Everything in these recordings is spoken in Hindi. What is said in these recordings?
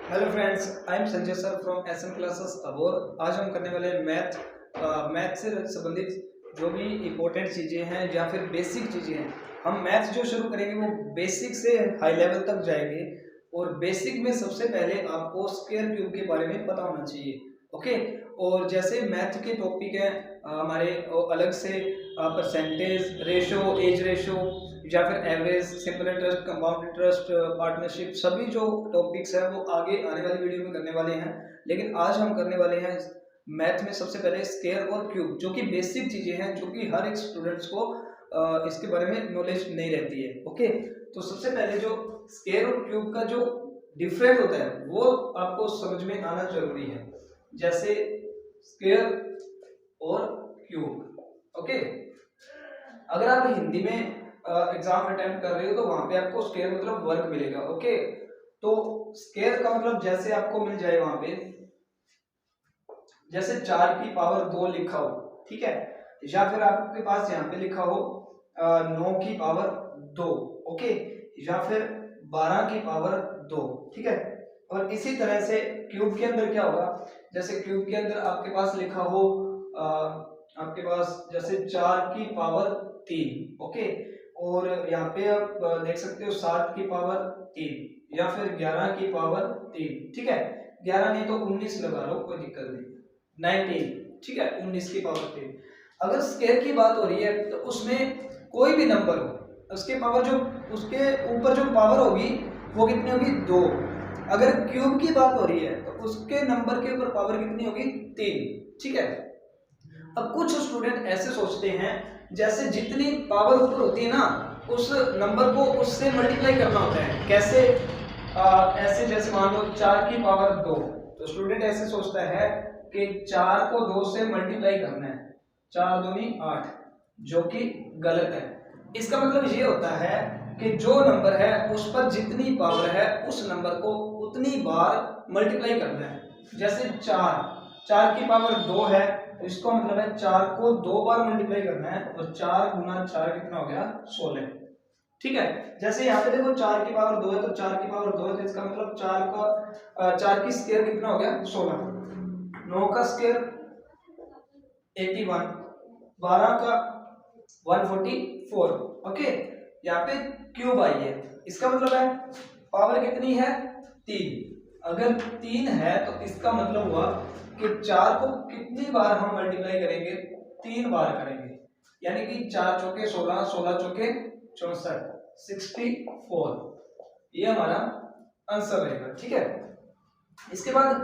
Hello friends, I am Sanjay sir from SM classes अबोर। आज हम करने वाले मैथ से संबंधित जो भी इम्पोर्टेंट चीज़ें हैं या फिर बेसिक चीज़ें हैं। हम मैथ जो शुरू करेंगे वो बेसिक से हाई लेवल तक जाएंगे। और बेसिक में सबसे पहले आपको स्क्वायर क्यूब के बारे में पता होना चाहिए। ओके, और जैसे मैथ के टॉपिक हैं हमारे अलग से परसेंटेज रेशो, एज रेशो या फिर average, simple interest, compound interest, partnership, सभी जो टॉपिक्स हैं वो आगे आने वाली वीडियो में करने वाले हैं। लेकिन आज हम करने वाले हैं मैथ में सबसे पहले स्क्वायर और क्यूब, जो कि बेसिक चीजें हैं, जो कि हर एक स्टूडेंट्स को इसके बारे में नॉलेज नहीं रहती है। ओके, तो सबसे पहले जो स्क्वायर और क्यूब का जो डिफरेंस होता है वो आपको समझ में आना जरूरी है। जैसे स्क्वायर और क्यूब, ओके, अगर आप हिंदी में एग्जाम अटेम्प्ट कर रहे हो तो वहां पे आपको स्क्वायर मतलब वर्ग मिलेगा। ओके, तो स्क्वायर का मतलब जैसे आपको मिल जाए वहां पे, जैसे 4 की पावर 2 लिखा हो, ठीक है, या फिर आपके पास यहाँ पे लिखा हो 9 की पावर 2, ओके, या फिर 12 की पावर 2, ठीक है। और इसी तरह से क्यूब के अंदर क्या होगा, जैसे क्यूब के अंदर आपके पास लिखा हो आपके पास जैसे 4 की पावर 3, ओके, और यहाँ पे आप देख सकते हो 7 की पावर 3 या फिर 11 की पावर 3, ठीक है। 11 नहीं तो 19 लगा लो, कोई दिक्कत नहीं, 19, ठीक है, 19 की पावर 3। अगर स्क्वायर की बात हो रही है तो उसमें कोई भी नंबर हो, उसके पावर जो उसके ऊपर जो पावर होगी वो कितनी होगी, 2। अगर क्यूब की बात हो रही है तो उसके नंबर के ऊपर पावर कितनी होगी, 3, ठीक है। अब कुछ स्टूडेंट ऐसे सोचते हैं जैसे जितनी पावर ऊपर होती है ना, उस नंबर को उससे मल्टीप्लाई करना होता है। कैसे? ऐसे जैसे मान लो 4 की पावर 2, तो स्टूडेंट ऐसे सोचता है कि 4 को 2 से मल्टीप्लाई करना है, 4 दूनी 8, जो कि गलत है। इसका मतलब ये होता है कि जो नंबर है उस पर जितनी पावर है उस नंबर को उतनी बार मल्टीप्लाई करना है। जैसे 4 की पावर 2 है, इसका मतलब है 4 को 2 बार मल्टीप्लाई करना है, और 4 गुना 4 कितना हो गया, 16, ठीक है। जैसे यहाँ पे देखो 4 की पावर 2 है तो 4 की पावर 2 है, तो इसका मतलब 4 की स्क्वायर कितना हो गया, 16। 9 का स्क्वायर 81, 12 का 144, ओके। यहाँ पे क्यूब आई है, इसका मतलब है पावर कितनी है, 3। अगर 3 है तो इसका मतलब हुआ कि 4 को कितनी बार हम मल्टीप्लाई करेंगे, 3 बार करेंगे, यानी कि 4 चौके 16, 16 चौके 64, 64, ये हमारा आंसर रहेगा, ठीक है। इसके बाद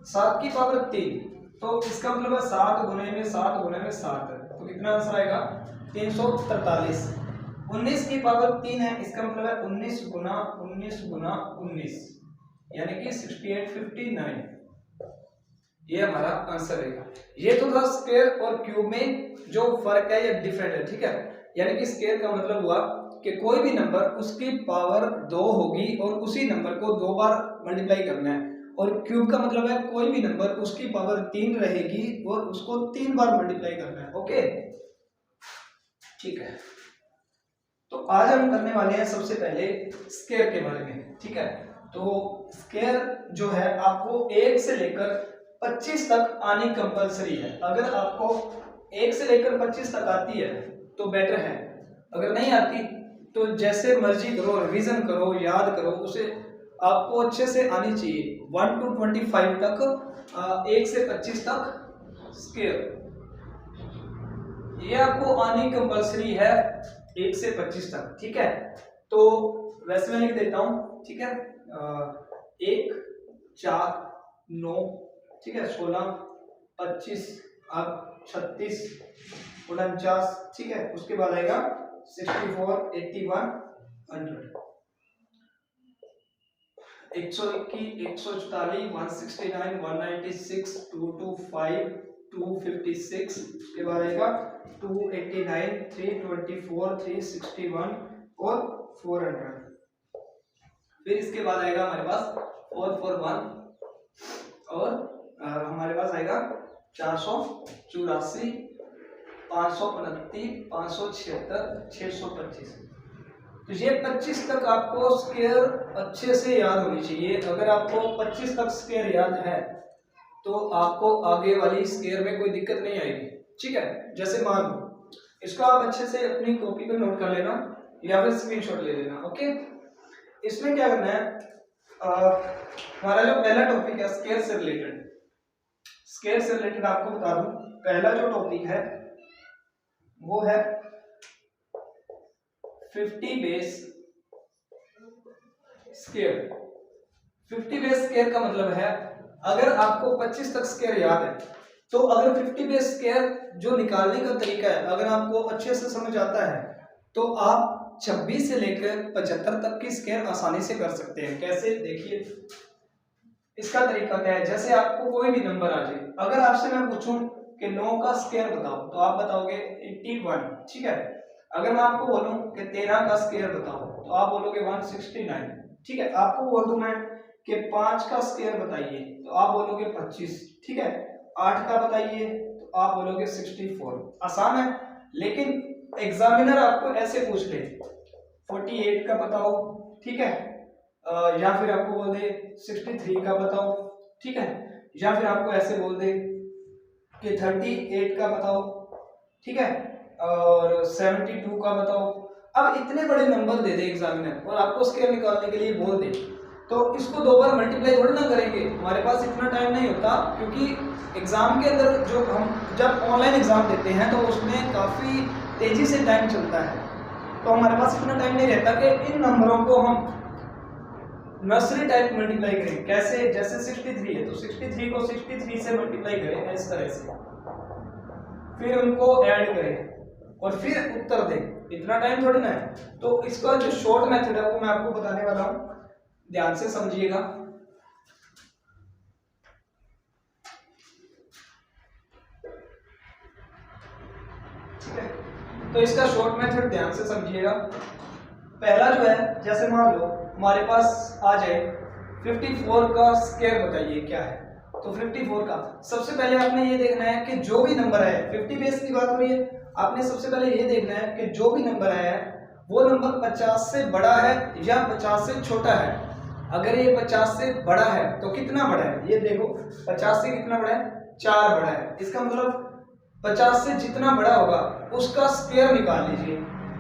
7 की पावर 3, तो इसका मतलब है 7 गुने में 7 गुने में 7, तो कितना आंसर आएगा, 343। 19 की पावर 3 है, इसका मतलब है 19 गुना 19 गुना 19, यानी कि 68, 59, ये हमारा आंसर रहेगा। ये तो था स्क्वायर और क्यूब में जो फर्क है या डिफरेंट है, ठीक है। यानी कि स्क्वायर का मतलब हुआ कि कोई भी नंबर उसकी पावर 2 होगी और उसी नंबर को 2 बार मल्टीप्लाई करना है, और क्यूब का मतलब है कोई भी नंबर उसकी पावर 3 रहेगी और उसको 3 बार मल्टीप्लाई करना है। ओके, ठीक है। तो आज हम करने वाले हैं सबसे पहले स्क्वायर के बारे में, ठीक है। तो स्क्वायर जो है आपको 1 से लेकर 25 तक आनी कंपलसरी है। अगर आपको 1 से लेकर 25 तक आती है तो बेटर है, अगर नहीं आती तो जैसे मर्जी करो, रिवीजन करो, याद करो, उसे आपको अच्छे से आनी चाहिए। 1 to 25 तक, 1 से 25 तक स्क्वायर ये आपको आनी कंपलसरी है, 1 से 25 तक, ठीक है। तो वैसे मैं लिख देता हूं, ठीक है। 1, 4, 9, ठीक है, 16, 25, अब 36, 49, ठीक है। उसके बाद आएगा 64, 81, 100, 121, 144, 169, 196, 225, 256, उसके बाद आएगा 289, 324, 361 और 400। फिर इसके बाद आएगा हमारे पास 441, और हमारे पास आएगा 484, 529, 576, 625। तो ये 25 तक आपको स्क्वायर अच्छे से याद होनी चाहिए। अगर आपको 25 तक स्क्वायर याद है तो आपको आगे वाली स्क्वायर में कोई दिक्कत नहीं आएगी, ठीक है। जैसे मान लो इसको आप अच्छे से अपनी कॉपी पर नोट कर लेना या फिर स्क्रीनशॉट ले लेना, ओके। इसमें क्या करना है, हमारा जो पहला टॉपिक है स्क्वायर से रिलेटेड, स्क्वायर से रिलेटेड आपको बता दूं, पहला जो टॉपिक है वो है 50 बेस स्क्वायर। 50 बेस स्क्वायर का मतलब है अगर आपको 25 तक स्क्वायर याद है तो अगर 50 बेस स्क्वायर जो निकालने का तरीका है अगर आपको अच्छे से समझ आता है तो आप 26 से लेकर 75 तक की स्क्वायर आसानी से कर सकते हैं। कैसे, देखिए इसका तरीका क्या है। जैसे आपको कोई भी नंबर आ जाए, अगर आपसे मैं पूछूं कि 9 का स्क्वायर बताओ तो आप बताओगे 81, ठीक है। अगर मैं आपको बोलूं कि 13 का स्क्वायर बताओ तो आप बोलोगे 169, ठीक है। आपको बोल दूं मैं कि 5 का स्क्वायर बताइए तो आप बोलोगे 25, ठीक है। 8 का बताइए तो आप बोलोगे 64। आसान है, लेकिन एग्जामिनर आपको ऐसे पूछ ले 48 का बताओ, ठीक है, या फिर आपको बोल दे 63 का बताओ, ठीक है, या फिर आपको ऐसे बोल दे कि 38 का बताओ, ठीक है, और 72 का बताओ। अब इतने बड़े नंबर दे दे एग्जामिनर और आपको स्क्वायर निकालने के लिए बोल दे तो इसको 2 बार मल्टीप्लाई थोड़ी ना करेंगे, हमारे पास इतना टाइम नहीं होता। क्योंकि एग्जाम के अंदर जो हम जब ऑनलाइन एग्जाम देते हैं तो उसमें काफ़ी तेजी से टाइम चलता है, तो हमारे पास इतना टाइम नहीं रहता कि इन नंबरों को हम नर्सरी टाइप मल्टीप्लाई करें। कैसे, जैसे 63 है तो 63 को 63 से मल्टीप्लाई करें इस तरह से, फिर उनको ऐड करें और फिर उत्तर दें, इतना टाइम थोड़ी ना है। तो इसका जो शॉर्ट मेथड है वो मैं आपको बताने वाला हूं, ध्यान से समझिएगा। ठीक है, तो इसका शॉर्ट मेथड ध्यान से समझिएगा। पहला जो है, जैसे मान लो हमारे पास आ जाए 54 का स्क्वायर बताइए क्या है, तो 54 का सबसे पहले आपने ये देखना है कि जो भी नंबर है, 50 बेस की बात हो रही है, आपने सबसे पहले ये देखना है कि जो भी नंबर है वो नंबर 50 से बड़ा है या 50 से छोटा है। अगर ये 50 से बड़ा है तो कितना बड़ा है, ये देखो 50 से कितना बड़ा है, 4 बड़ा है। इसका मतलब 50 से जितना बड़ा होगा उसका स्क्वायर निकाल लीजिए।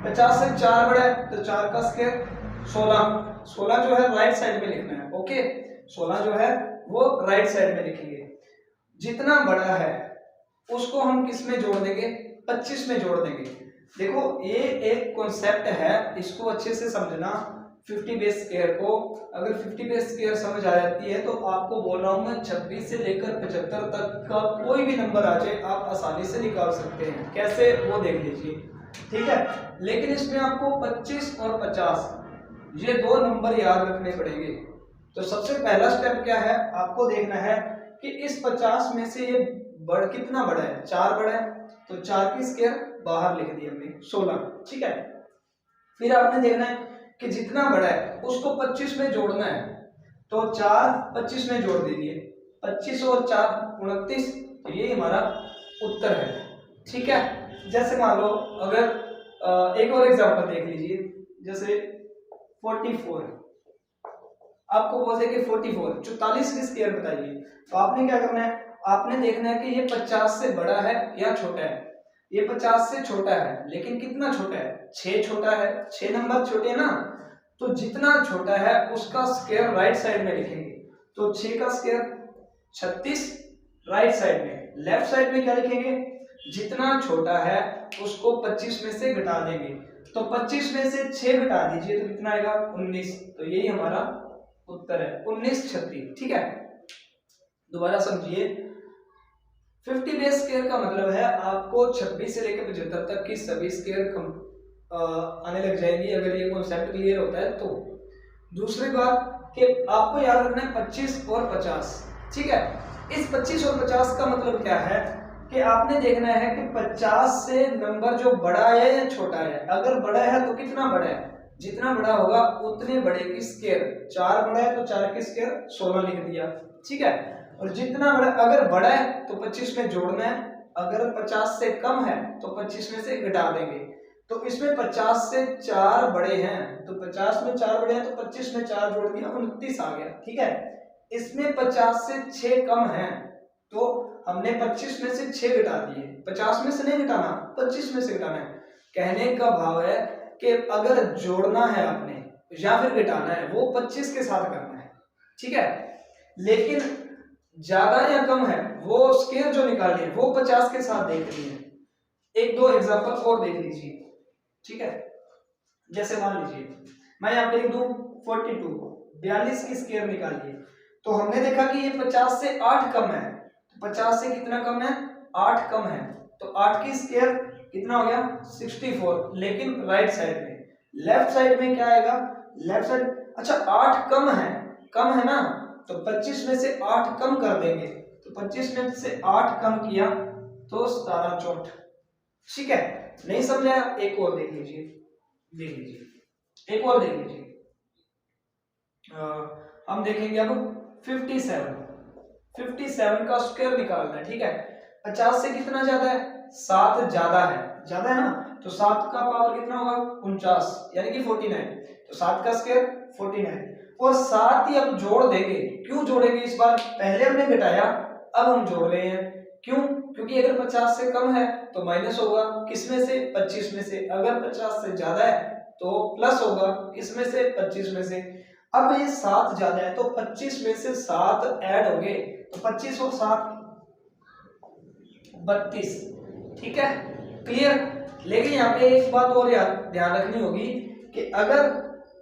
50 से 4 बड़ा है तो 4 का स्क्वायर 16। 16 जो है राइट साइड में लिखना है, ओके। 16 जो है वो राइट साइड में लिखेंगे। जितना बड़ा है उसको हम किस में जोड़ देंगे, 25 में जोड़ देंगे। देखो ये एक कॉन्सेप्ट है, इसको अच्छे से समझना। 50 बेस स्क्वायर को अगर 50 बेस स्क्वायर समझ आ जाती है तो आपको बोल रहा हूं मैं 26 से लेकर 75 तक का कोई भी नंबर आ जाए आप आसानी से निकाल सकते हैं। कैसे, वो देख लीजिए, ठीक है। लेकिन इसमें आपको 25 और 50 ये 2 नंबर याद रखने पड़ेंगे। तो सबसे पहला स्टेप क्या है, आपको देखना है कि इस 50 में से ये कितना बड़ा है, 4 बड़ा है, तो 4 की स्क्वायर बाहर लिख दी हमने 16, ठीक है। फिर आपने देखना है कि जितना बड़ा है उसको 25 में जोड़ना है, तो 4 25 में जोड़ दीजिए, 25 और 4 29, ये हमारा उत्तर है, ठीक है। जैसे मान लो अगर एक और एग्जांपल देख लीजिए, जैसे 44, आपको बोल दे कि 44 की स्क्वायर बताइए, तो आपने क्या करना है, आपने देखना है कि ये 50 से बड़ा है या छोटा है। ये 50 से छोटा है, लेकिन कितना छोटा है, 6 छोटा है, 6 नंबर छोटे हैं ना, तो जितना छोटा है उसका स्क्वायर राइट साइड में लिखेंगे। तो 6 का स्क्वायर 36 राइट साइड में, लेफ्ट साइड में क्या लिखेंगे, जितना छोटा है उसको 25 में से घटा देंगे। तो 25 में से 6 घटा दीजिए तो कितना आएगा, 19। तो यही हमारा उत्तर है, 19 36, ठीक है। दोबारा समझिए, 50 बेस स्क्वायर का मतलब है आपको 26 से लेकर 75 तक की सभी स्क्वायर आने लग जाएंगी अगर ये कॉन्सेप्ट क्लियर होता है तो। दूसरी बात कि आपको याद रखना है 25 और 50, ठीक है। इस 25 और 50 का मतलब क्या है कि आपने देखना है कि 50 से नंबर जो बड़ा है या छोटा है। अगर बड़ा है तो कितना बड़ा है, जितना बड़ा होगा उतने बड़े की स्क्वायर। 4 बड़ा है तो 4 की स्क्वायर 16 लिख दिया, ठीक है। और जितना बड़ा, अगर बड़ा है तो 25 में जोड़ना है, अगर 50 से कम है तो 25 में से घटा देंगे। तो इसमें 50 से 4 बड़े हैं, तो 50 में 4 बड़े हैं तो 25 में 4 जोड़ दिया 29 आ गया। ठीक है, इसमें 50 से 6 कम हैं, तो हमने 25 में से 6 घटा दिए। 50 में से नहीं घटाना, 25 में से घटाना है। कहने का भाव है कि अगर जोड़ना है आपने या फिर घटाना है वो 25 के साथ करना है। ठीक है, लेकिन ज्यादा या कम है वो स्केयर जो निकालनी है वो 50 के साथ देख रही है। एक दो एग्जांपल और देख लीजिए। ठीक है, जैसे मान लीजिए मैं यहाँ पे लिख दूं 42, 42 की स्केयर निकालिए। तो हमने देखा कि ये 50 से 8 कम है, तो 50 से कितना कम है, 8 कम है, तो 8 की स्केयर कितना हो गया 64। लेकिन राइट साइड में, लेफ्ट साइड में क्या आएगा, लेफ्ट साइड, अच्छा 8 कम है ना, तो 25 में से 8 कम कर देंगे, तो 25 में से 8 कम किया तो 17 चौंठ। ठीक है, नहीं समझा, एक और देख लीजिए, एक और देख लीजिए। हम देखेंगे अब 57 का स्क्वायर निकालना है। ठीक है, 50 से कितना ज्यादा है, 7 ज्यादा है ना, तो 7 का पावर कितना होगा 49, यानी कि 49, तो 7 का स्क्वायर 49, और 7 ही अब जोड़ देंगे। क्यों जोड़ेंगे इस बार, पहले हमने घटाया अब हम जोड़ रहे हैं। क्यों, क्योंकि अगर 50 से कम है तो माइनस होगा, किसमें से, 25 में से। अगर 50 से ज्यादा है तो प्लस होगा, किसमें से, 25 में से। अब ये 7 ज्यादा है तो 25 में से 7 ऐड हो गए, तो 25 और 7 32। ठीक है, क्लियर। लेकिन यहाँ पे एक बात और ध्यान रखनी होगी कि अगर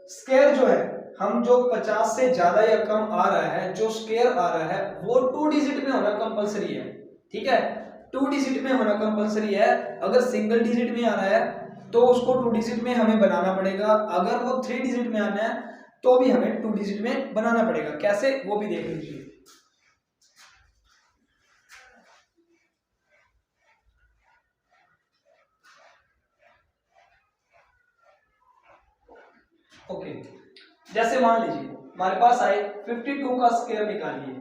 स्क्वायर जो है, हम जो 50 से ज्यादा या कम आ रहा है, जो स्क्वायर आ रहा है वो 2 डिजिट में होना कंपलसरी है। ठीक है, 2 डिजिट में होना कंपलसरी है। अगर सिंगल डिजिट में आ रहा है तो उसको 2 डिजिट में हमें बनाना पड़ेगा, अगर वो 3 डिजिट में आना है तो भी हमें 2 डिजिट में बनाना पड़ेगा। कैसे, वो भी देख लीजिए। ओके, जैसे मान लीजिए हमारे पास आए 52 का स्क्वायर निकालिए।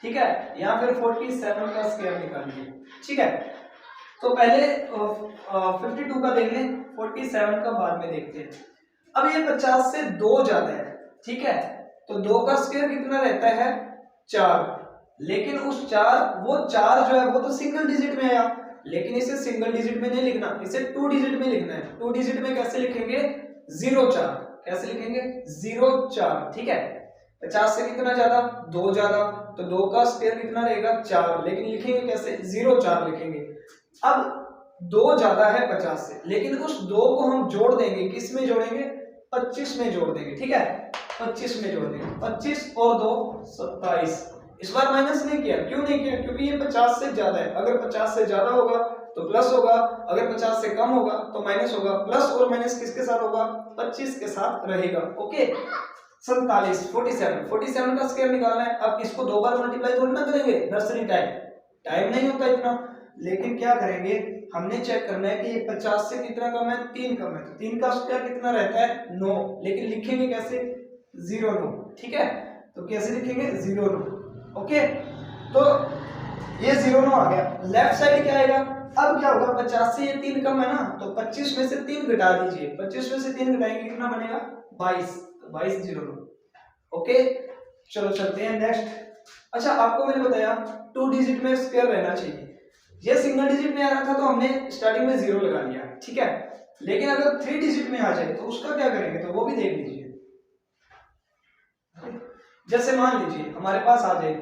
ठीक है, या फिर 47 का स्क्वायर निकालिए। ठीक है, तो पहले 52 का देख लें, 47 का बाद में देखते हैं। अब ये 50 से 2 ज्यादा है। ठीक है, तो 2 का स्क्वायर कितना रहता है 4, लेकिन उस 4 जो है वो तो सिंगल डिजिट में आया, लेकिन इसे सिंगल डिजिट में नहीं लिखना, इसे 2 डिजिट में लिखना है। 2 डिजिट में कैसे लिखेंगे, 04, कैसे लिखेंगे 04। ठीक है, 50 से कितना ज्यादा, 2 ज्यादा, तो 2 का स्क्वायर कितना रहेगा 4, लेकिन लिखेंगे कैसे, 04 लिखेंगे। अब 2 ज्यादा है 50 से, लेकिन उस 2 को हम जोड़ देंगे, किस में जोड़ेंगे, 25 में जोड़ देंगे। ठीक है, 25 में जोड़ देंगे, 25 और 2 27। इस बार माइनस नहीं किया, क्यों नहीं किया, क्योंकि ये 50 से ज्यादा है। अगर 50 से ज्यादा होगा तो प्लस होगा, अगर 50 से कम होगा तो माइनस होगा। प्लस और माइनस किसके साथ होगा, 25 के साथ रहेगा। ओके, 47, 47 का स्क्वायर निकालना है। अब इसको 2 बार मल्टीप्लाई थोड़ी ना करेंगे, नर्सरी टाइम नहीं होता इतना, लेकिन क्या करेंगे, हमने चेक करना है कि ये 50 से कितना कम है, 3 कम है, तो 3 का स्क्वायर कितना रहता है 9, लेकिन लिखेंगे कैसे, 09। ठीक है, तो कैसे लिखेंगे 09। ओके, तो ये 09 आ गया। लेफ्ट साइड क्या आएगा, अब क्या होगा, 50 से ये 3 कम है ना, तो 25 में से 3 घटा दीजिए, 25 में से 3 घटाएंगे कितना बनेगा 22, तो 22 09। ओके, चलो चलते हैं नेक्स्ट। अच्छा, आपको मैंने बताया 2 डिजिट में स्क्वायर रहना चाहिए। ये सिंगल डिजिट में आ रहा था तो हमने स्टार्टिंग में 0 लगा लिया। ठीक है, लेकिन अगर 3 डिजिट में आ जाए तो उसका क्या करेंगे, तो वो भी देख लीजिए। जैसे मान लीजिए हमारे पास आ जाए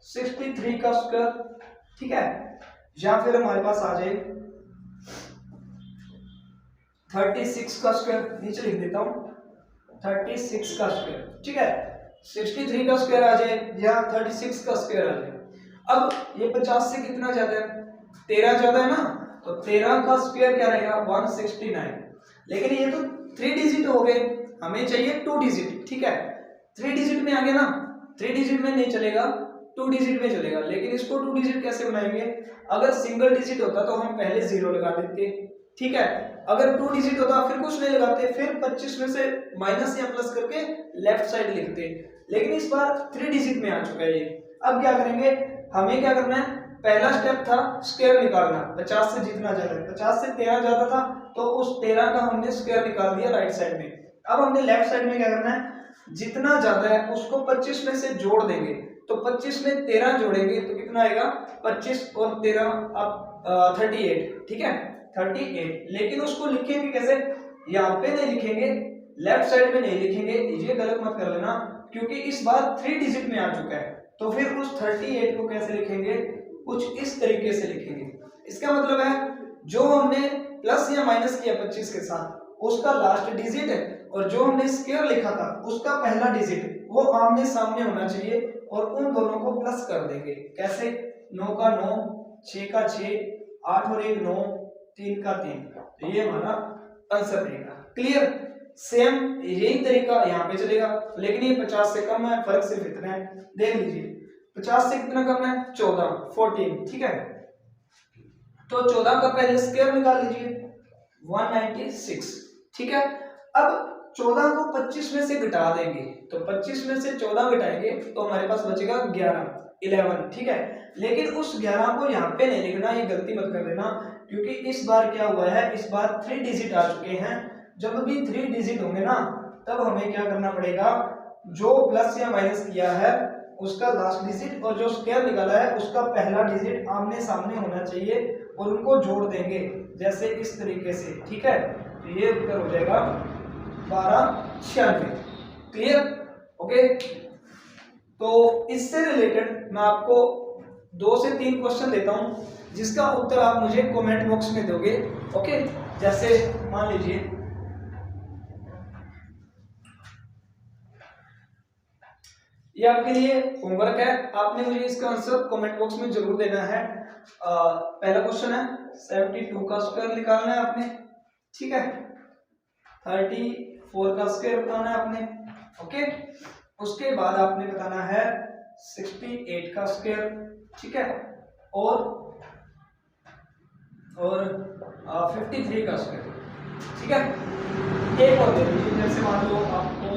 63 का स्क्वायर। ठीक है, या फिर हमारे पास आ जाए 36 का स्क्वायर, नीचे लिख देता हूं 36 का स्क्वायर। ठीक है, 63 का स्क्वायर आ जाए या 36 का स्क्वायर आ जाए। अब ये 50 से कितना ज्यादा है, 13 ज्यादा है ना, तो 13 का स्क्वायर क्या रहेगा 169। लेकिन ये तो 3 डिजिट हो गए, हमें चाहिए 2 डिजिट। ठीक है, 3 डिजिट में आ गया ना, 3 डिजिट में नहीं चलेगा, 2 डिजिट में चलेगा। लेकिन इसको 2 डिजिट कैसे बनाएंगे, अगर सिंगल डिजिट होता तो हम पहले 0 लगा देते। ठीक है, अगर 2 डिजिट होता फिर कुछ नहीं लगाते, फिर 25 में से माइनस या प्लस करके लेफ्ट साइड लिखते। लेकिन इस बार 3 डिजिट में आ चुका है ये। अब क्या करेंगे, हमें क्या करना है, पहला स्टेप था स्क्वायर निकालना, 50 से जितना ज्यादा है, 50 से 13 ज्यादा था तो उस 13 का हमने स्क्वायर निकाल दिया राइट साइड में। अब हमने लेफ्ट साइड में क्या करना है, जितना ज्यादा है उसको 25 में से जोड़ देंगे, तो 25 में 13 जोड़ेंगे तो कितना आएगा, 25 और 13 अब 38, ठीक है 38। लेकिन उसको लिखेंगे कैसे, यहाँ पे नहीं लिखेंगे, लेफ्ट साइड में नहीं लिखेंगे, ये गलत मत कर लेना, क्योंकि इस बार 3 डिजिट में आ चुका है, तो फिर उस 38 को कैसे लिखेंगे, कुछ इस तरीके से लिखेंगे। इसका मतलब है जो हमने प्लस या माइनस किया 25 के साथ उसका लास्ट डिजिट है, और जो हमने स्क्वायर लिखा था उसका पहला डिजिट वो आमने सामने होना चाहिए, और उन दोनों को प्लस कर देंगे। कैसे, 9 का 9, 6 का 6, 8 और 1 9, 3 का 3, तो ये हमारा आंसर रहेगा। क्लियर, सेम यही तरीका यहाँ पे चलेगा, लेकिन ये 50 से कम है, फर्क सिर्फ इतना है, देख लीजिए 50 से कितना कम है, 14, ठीक है। तो 14 का पहले स्क्वायर निकाल लीजिए, 196, ठीक है। अब 14 को 25 में से घटा देंगे, तो 25 में से 14 घटाएंगे तो हमारे पास बचेगा 11, ठीक है। लेकिन उस 11 को यहाँ पे नहीं लिखना, ये गलती मत कर देना, क्योंकि इस बार क्या हुआ है, इस बार 3 डिजिट आ चुके हैं। जब भी 3 डिजिट होंगे ना, तब हमें क्या करना पड़ेगा, जो प्लस या माइनस किया है उसका लास्ट डिजिट और जो स्क्वायर निकाला है उसका पहला डिजिट आमने सामने होना चाहिए, और उनको जोड़ देंगे जैसे इस तरीके से, ठीक है। तो ये उत्तर हो जाएगा 1296। Clear, okay. तो इससे रिलेटेड मैं आपको 2 से 3 क्वेश्चन देता हूं, जिसका उत्तर आप मुझे कमेंट बॉक्स में दोगे, ओके। जैसे मान लीजिए ये आपके लिए होमवर्क है, आपने मुझे इसका आंसर कमेंट बॉक्स में जरूर देना है। पहला क्वेश्चन है 72 का स्क्वायर निकालना है आपने, ठीक है। 34 का स्क्वायर बताना है आपने, ओके। उसके बाद आपने बताना है 68 का स्क्वायर, ठीक है, और 53 का स्क्वायर, ठीक है। एक और दे दीजिए, जैसे मान लो आपको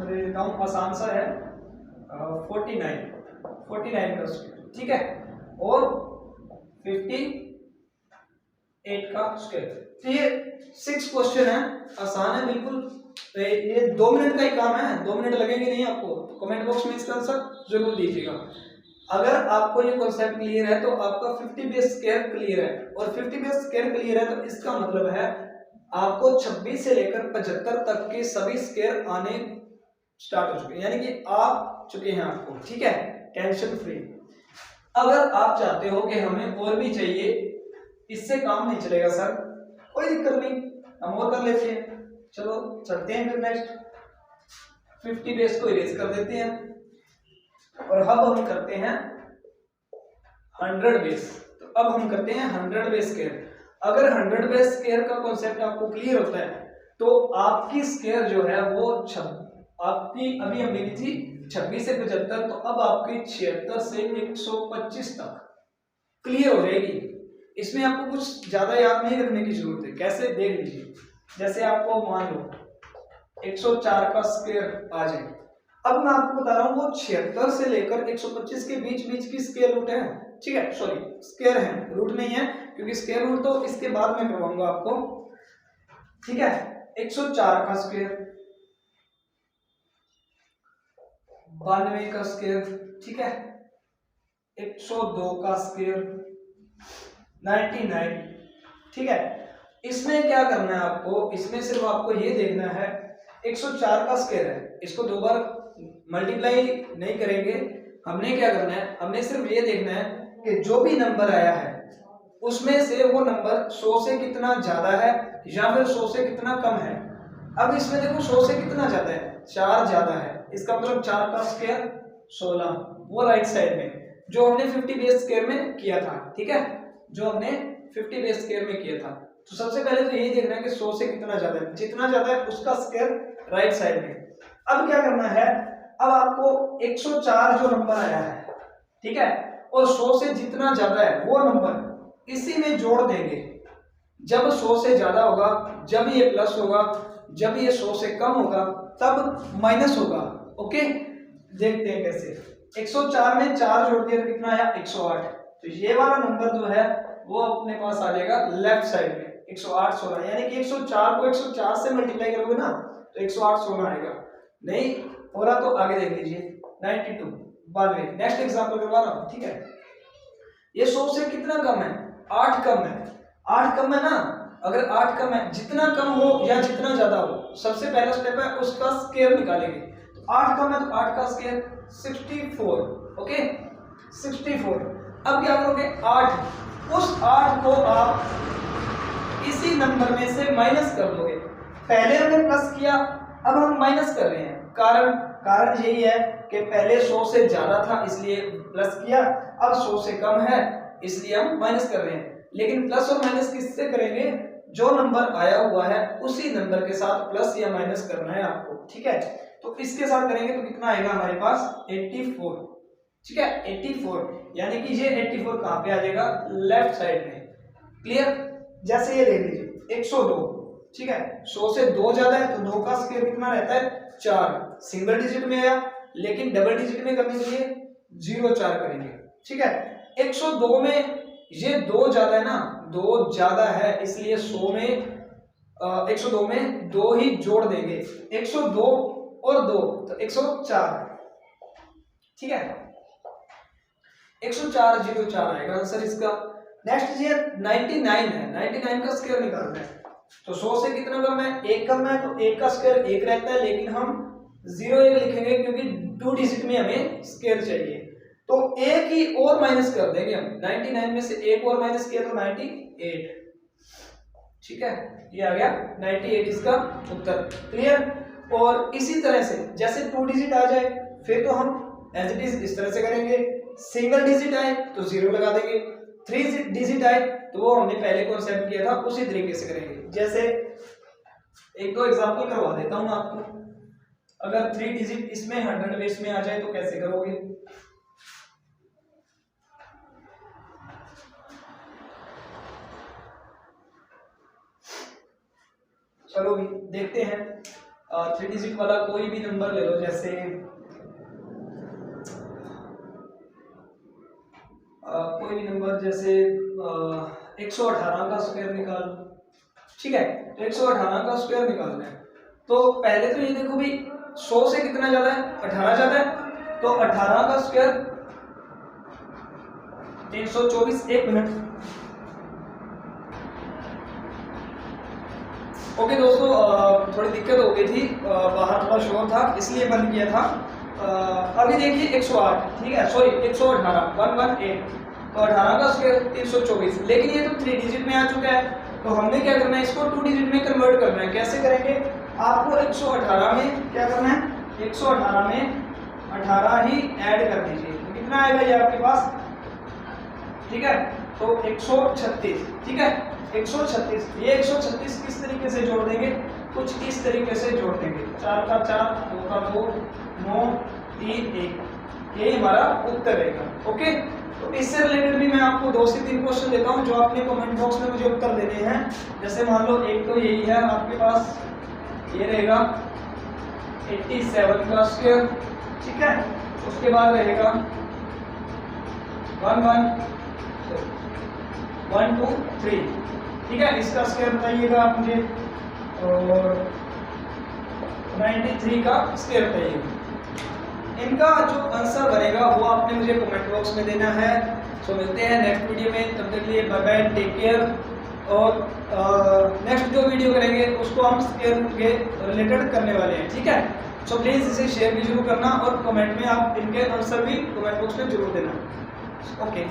मैं देता हूँ, आसान सा है, 49 का स्क्वायर, ठीक है, और 58 का स्क्वायर। तो ये 6 क्वेश्चन है, आसान है बिल्कुल। तो ये 2 मिनट का ही काम है, 2 मिनट लगेंगे नहीं आपको। तो कमेंट बॉक्स में इसका आंसर जरूर दीजिएगा। अगर आपको ये कॉन्सेप्ट क्लियर है तो आपका 50 बेस स्क्वायर क्लियर है, और 50 बेस स्क्वायर क्लियर है तो इसका मतलब है आपको 26 से लेकर 75 तक के सभी स्क्वायर आने स्टार्ट हो चुके हैं, यानी कि आ चुके हैं आपको, ठीक है, टेंशन फ्री। अगर आप चाहते हो कि हमें और भी चाहिए, इससे काम नहीं चलेगा सर, कोई दिक्कत नहीं, हम और कर लेते हैं। चलो चलते हैं फिर नेक्स्ट, 50 बेस को इरेज कर देते हैं, और अब हम करते हैं 100 बेस। तो अब हम करते हैं 100 बेस स्क्वायर। अगर 100 बेस स्क्वायर का कॉन्सेप्ट आपको क्लियर होता है तो आपकी स्क्वायर जो है वो आपकी अभी हम लिखी थी 26 से 75, तो अब आपकी 76 से 125 तक क्लियर हो जाएगी। इसमें आपको कुछ ज्यादा याद नहीं रखने की जरूरत है। कैसे, देख लीजिए, जैसे आपको मान लो 104 का स्क्वायर आ जाए। अब मैं आपको बता रहा हूँ वो 76 से लेकर 125 के बीच की स्क्वायर रूट है, ठीक है, सॉरी स्क्वायर है, रूट नहीं है, क्योंकि स्क्वायर रूट तो इसके बाद में करवाऊंगा आपको, ठीक है। 104 का स्क्वायर, 92 का स्क्वायर, ठीक है, 102 का स्क्वायर, 99, ठीक है। इसमें क्या करना है आपको, इसमें सिर्फ आपको ये देखना है 104 का स्क्वायर है, इसको 2 बार मल्टीप्लाई नहीं करेंगे। हमने क्या करना है, हमने सिर्फ ये देखना है कि जो भी नंबर आया है उसमें से वो नंबर 100 से कितना ज्यादा है या फिर 100 से कितना कम है। अब इसमें देखो 100 से कितना ज्यादा है, 4 ज्यादा है, इसका मतलब 4 का स्क्वायर 16, वो राइट साइड में जो हमने 50 बेस स्क्वायर में किया था, ठीक है, जो हमने 50 बेस स्क्वायर में किया था। तो सबसे पहले तो यही देखना है कि 100 से कितना ज्यादा है, जितना ज्यादा है उसका स्क्वायर राइट साइड में। अब क्या करना है, अब आपको 104 जो नंबर आया है, ठीक है, और 100 से जितना ज्यादा है वो नंबर इसी में जोड़ देंगे। जब 100 से ज्यादा होगा, जब ये प्लस होगा, जब ये 100 से कम होगा तब माइनस होगा, ओके। देखते हैं कैसे। 104 में 4 जोड़ दिया तो कितना आया, 108, तो ये वाला नंबर जो है वो अपने पास आ जाएगा लेफ्ट साइड में 108 16, यानी कि 104 को 104 से मल्टीप्लाई करोगे ना तो 108 16 आएगा। नहीं हो रहा तो आगे देख लीजिए 92 92। नेक्स्ट एग्जांपल करवा रहा हूं, ठीक है। ये 100 से कितना कम है? 8 कम है। 8 कम है ना, अगर 8 कम है, जितना कम हो या जितना ज्यादा हो, सबसे पहला स्टेप है उसका स्क्वायर निकालेंगे। तो 8 कम है तो 8 का स्क्वायर 64, ओके 64। अब क्या करोगे, 8 उस 8 को आप इसी नंबर में से माइनस कर दोगे। पहले हमने प्लस किया, अब हम माइनस कर रहे हैं। कारण यही है कि पहले 100 से ज्यादा था इसलिए प्लस किया, अब 100 से कम है इसलिए हम माइनस कर रहे हैं। लेकिन प्लस और माइनस किससे करेंगे? जो नंबर आया हुआ है उसी नंबर के साथ प्लस या माइनस करना है आपको, ठीक है। तो इसके साथ करेंगे तो कितना आएगा हमारे पास 84, ठीक है 84। यानी कि ये 84 कहां पे आ जाएगा? लेफ्ट साइड में। क्लियर? जैसे ये ले लीजिए 102, ठीक है 100 से 2 ज्यादा है तो 2 का स्क्वायर कितना रहता है? 4। सिंगल डिजिट में आया, लेकिन डबल डिजिट में करने के लिए 0 4 करेंगे, ठीक है। 102 में ये 2 ज्यादा है ना, 2 ज्यादा है इसलिए 100 में 102 में 2 ही जोड़ देंगे। 102 और 2 तो 104, ठीक है 104 04 आएगा आंसर इसका। नेक्स्ट ये 99 है, 99 का स्क्वायर निकालना है। तो 100 से कितना कम है? 1 कम है तो 1 का स्क्वायर 1 रहता है, लेकिन हम 0 1 लिखेंगे क्योंकि 2 डिजिट में हमें स्क्वायर चाहिए। तो एक ही और माइनस कर देंगे हम, 99 में से एक और माइनस किया तो 98, ठीक है ये आ गया 98 इसका उत्तर। क्लियर? और इसी तरह से जैसे 2 डिजिट आ जाए फिर तो हम एज इट इज इस तरह से करेंगे। सिंगल डिजिट आए तो 0 लगा देंगे, 3 डिजिट आए तो वो हमने पहले कॉन्सेप्ट किया था उसी तरीके से करेंगे। जैसे एक दो एग्जांपल करवा देता हूं आपको। अगर 3 डिजिट इसमें 100 बेस में आ जाए तो कैसे करोगे? चलो भी देखते हैं। 3 डिजिट वाला कोई भी नंबर ले लो, जैसे कोई भी नंबर, जैसे 118 का स्क्वायर निकाल, ठीक है। तो 118 का स्क्वायर निकालना है तो पहले तो ये देखो भी 100 से कितना ज्यादा है? 18 ज्यादा है, तो 18 का स्क्वायर 324। 1 मिनट। ओके दोस्तों, थोड़ी दिक्कत हो गई थी, बाहर थोड़ा शोर था इसलिए बंद किया था। अभी देखिए 108, ठीक है सॉरी 118 118, तो 18 का स्क्वायर 324। लेकिन ये तो 3 डिजिट में आ चुका है तो हमने क्या करना है, इसको 2 डिजिट में कन्वर्ट करना है। कैसे करेंगे? आपको 118 में क्या करना है? 118 में 18 ही ऐड कर दीजिए तो कितना आएगा ये आपके पास, ठीक है। तो 136, ठीक है 136। ये 136 किस तरीके से जोड़ देंगे? कुछ इस तरीके से जोड़ देंगे, 4 का 4, 2 का 2, 9 3 1, ये हमारा उत्तर रहेगा। ओके, तो इससे रिलेटेड भी मैं आपको 2 से 3 क्वेश्चन देता हूं जो आपने कमेंट बॉक्स में मुझे उत्तर देने हैं। जैसे मान लो एक तो यही है आपके पास, ये रहेगा 87 का स्क्वायर, ठीक है। उसके बाद रहेगा 1 2 3, ठीक है। इसका स्क्वायर बताइएगा आप मुझे, और 93 का स्क्वायर बताइएगा। इनका जो आंसर बनेगा वो आपने मुझे कमेंट बॉक्स में देना है। सो मिलते हैं नेक्स्ट वीडियो में, तब तक के लिए बाय बाय, टेक केयर। और नेक्स्ट जो वीडियो करेंगे उसको हम स्क्वायर के रिलेटेड करने वाले हैं, ठीक है। सो प्लीज़ इसे शेयर भी जरूर करना और कमेंट में आप इनके आंसर भी कमेंट बॉक्स में जरूर देना। ओके।